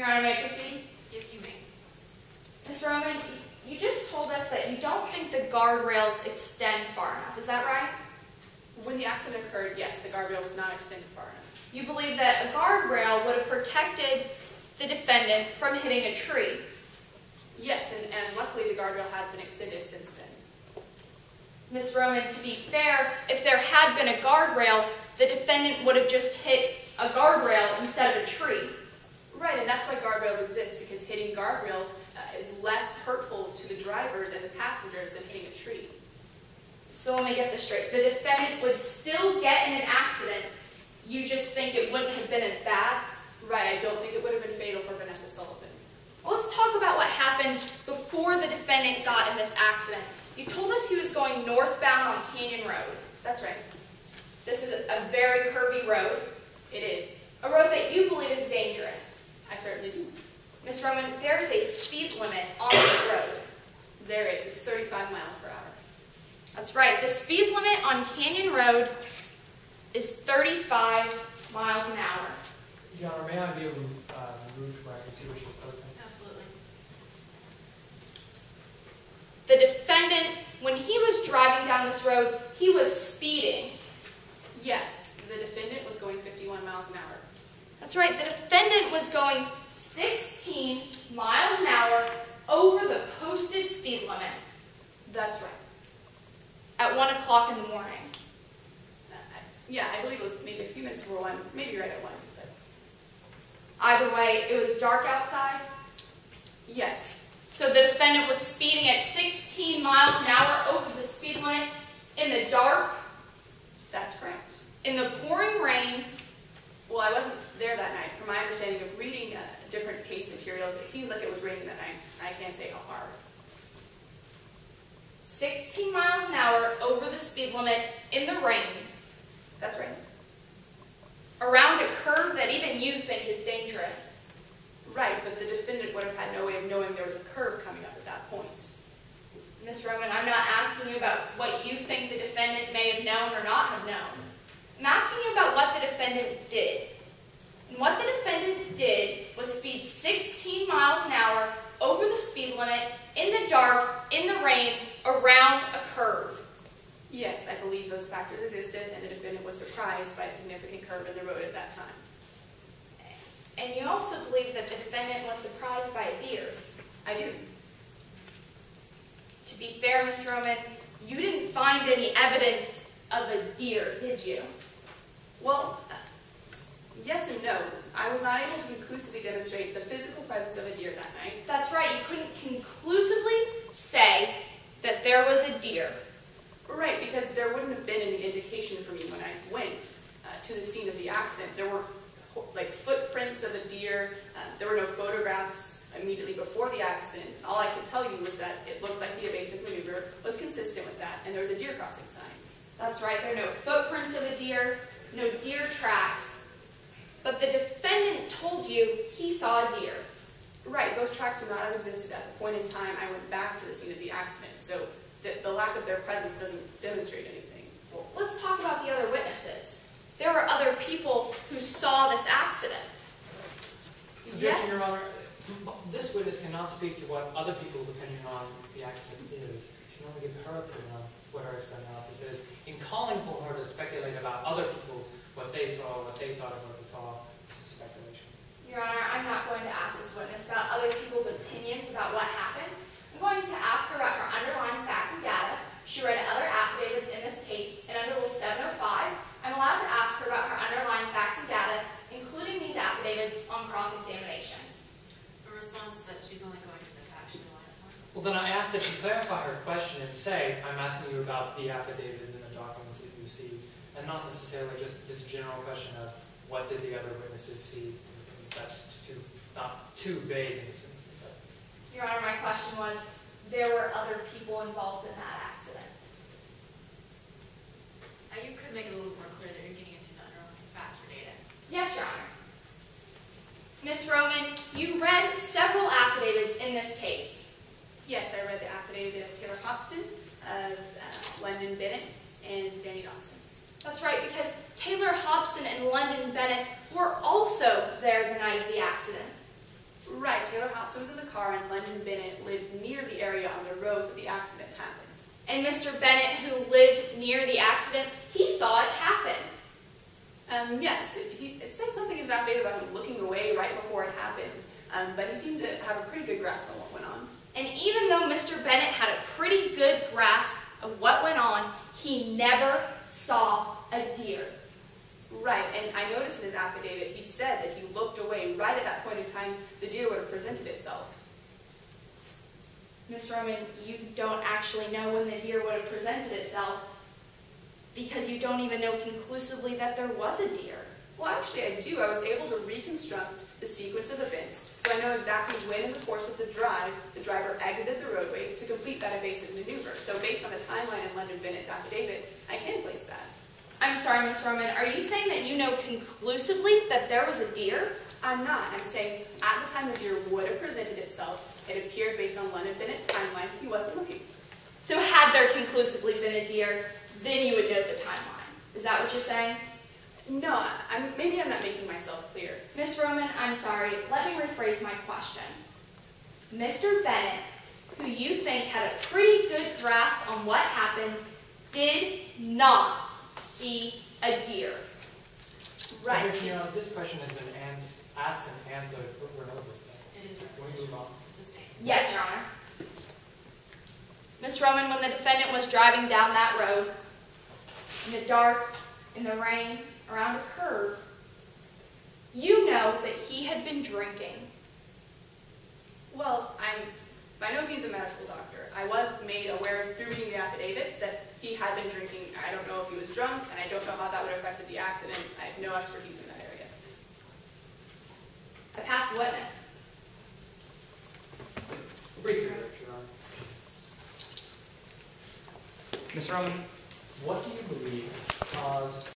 Your Honor, may I proceed? Yes, you may. Ms. Roman, you just told us that you don't think the guardrails extend far enough. Is that right? When the accident occurred, yes, the guardrail was not extended far enough. You believe that a guardrail would have protected the defendant from hitting a tree. Yes, and luckily the guardrail has been extended since then. Ms. Roman, to be fair, if there had been a guardrail, the defendant would have just hit a guardrail instead of a tree. Right, and that's why guardrails exist, because hitting guardrails is less hurtful to the drivers and the passengers than hitting a tree. So let me get this straight. The defendant would still get in an accident. You just think it wouldn't have been as bad? Right, I don't think it would have been fatal for Vanessa Sullivan. Well, let's talk about what happened before the defendant got in this accident. You told us he was going northbound on Canyon Road. That's right. This is a very curvy road. It is. A road that you believe is dangerous. I certainly do. Ms. Roman, there is a speed limit on this road. There is. It's 35 miles per hour. That's right. The speed limit on Canyon Road is 35 miles an hour. Your Honor, may I be able to move where I can see what you're posting? Absolutely. The defendant, when he was driving down this road, he was speeding. Yes, the defendant was going 51 miles an hour. That's right. The defendant was going 16 miles an hour over the posted speed limit. That's right. At 1 o'clock in the morning. Yeah, I believe it was maybe a few minutes before 1, maybe right at 1. But Either way, it was dark outside. yes. So the defendant was speeding at 16 miles an hour over the speed limit in the dark, That's correct. in the pouring rain. Well, I wasn't there that night. From my understanding of reading different case materials, it seems like it was raining that night. I can't say how hard. 16 miles an hour over the speed limit in the rain, That's right. around a curve that even you think is dangerous. Right, but the defendant would have had no way of knowing there was a curve coming up at that point. Ms. Roman, I'm not asking you about what you think the defendant may have known or not have known. I'm asking you about what the defendant did. And what the defendant did was speed 16 miles an hour over the speed limit, in the dark, in the rain, around a curve. Yes, I believe those factors existed, and the defendant was surprised by a significant curve in the road at that time. And you also believe that the defendant was surprised by a deer. I do. To be fair, Ms. Roman, you didn't find any evidence of a deer, did you? Well, yes and no. I was not able to conclusively demonstrate the physical presence of a deer that night. That's right, you couldn't conclusively say that there was a deer. Right, because there wouldn't have been any indication for me when I went to the scene of the accident. There were like footprints of a deer. There were no photographs immediately before the accident. All I could tell you was that it looked like the evasive maneuver was consistent with that, and there was a deer crossing sign. That's right, there are no footprints of a deer, no deer tracks. But the defendant told you he saw a deer. Right, those tracks would not have existed at the point in time I went back to the scene of the accident, so the lack of their presence doesn't demonstrate anything. Well, let's talk about the other witnesses. There were other people who saw this accident. Yes. Your Honor, this witness cannot speak to what other people's opinion on the accident is. She can only give her opinion on what her expert analysis is. In calling for her to speculate about other people's, what they saw, what they thought of what they saw, this is speculation. Your Honor, I'm not going to ask this witness about other people's opinions about what happened. I'm going to ask her about her underlying facts and data. She read other affidavits in this case, and under Rule 705, I'm allowed to ask her about her underlying facts and data, including these affidavits, on cross-examination. A response that she's only going to the facts she relied upon. Well, then I ask that you clarify her question and say, I'm asking you about the affidavits and the documents that you received, and not necessarily just this general question of what did the other witnesses see. That's not too vague in this instance. Your Honor, my question was, there were other people involved in that accident. You could make it a little more clear that you're getting into the underlying facts or data. Yes, Your Honor. Ms. Roman, you read several affidavits in this case. Yes, I read the affidavit of Taylor Hobson, of London Bennett, and Danny Dawson. That's right, because Taylor Hobson and London Bennett were also there the night of the accident. Right, Taylor Hobson was in the car and London Bennett lived near the area on the road that the accident happened. And Mr. Bennett, who lived near the accident, he saw it happen. Yes, it said something in his affidavit about him looking away right before it happened, but he seemed to have a pretty good grasp on what went on. And even though Mr. Bennett had a pretty good grasp of what went on, he never saw a deer. Right, and I noticed in his affidavit he said that he looked away right at that point in time the deer would have presented itself. Ms. Roman, you don't actually know when the deer would have presented itself because you don't even know conclusively that there was a deer. Well, actually I do. I was able to reconstruct the sequence of events, so I know exactly when in the course of the drive the driver exited the roadway to complete that evasive maneuver. So based on the timeline in London Bennett's affidavit, I can place that. I'm sorry, Ms. Roman, are you saying that you know conclusively that there was a deer? I'm not. I'm saying at the time the deer would have presented itself, it appeared based on London Bennett's timeline, he wasn't looking. So had there conclusively been a deer, then you would know the timeline. Is that what you're saying? No, maybe I'm not making myself clear. Ms. Roman, I'm sorry. Let me rephrase my question. Mr. Bennett, who you think had a pretty good grasp on what happened, did not see a deer. Right. But, you know, this question has been asked and answered over and over again. It is Can we move on? sustained. Yes, Your Honor. Ms. Roman, when the defendant was driving down that road, in the dark, in the rain, around a curve, you know that he had been drinking. Well, I'm by no means a medical doctor. I was made aware through reading the affidavits that he had been drinking. I don't know if he was drunk, and I don't know how that would have affected the accident. I have no expertise in that area. I passed the witness. Briefly, Your Honor. Ms. Roman, what do you believe caused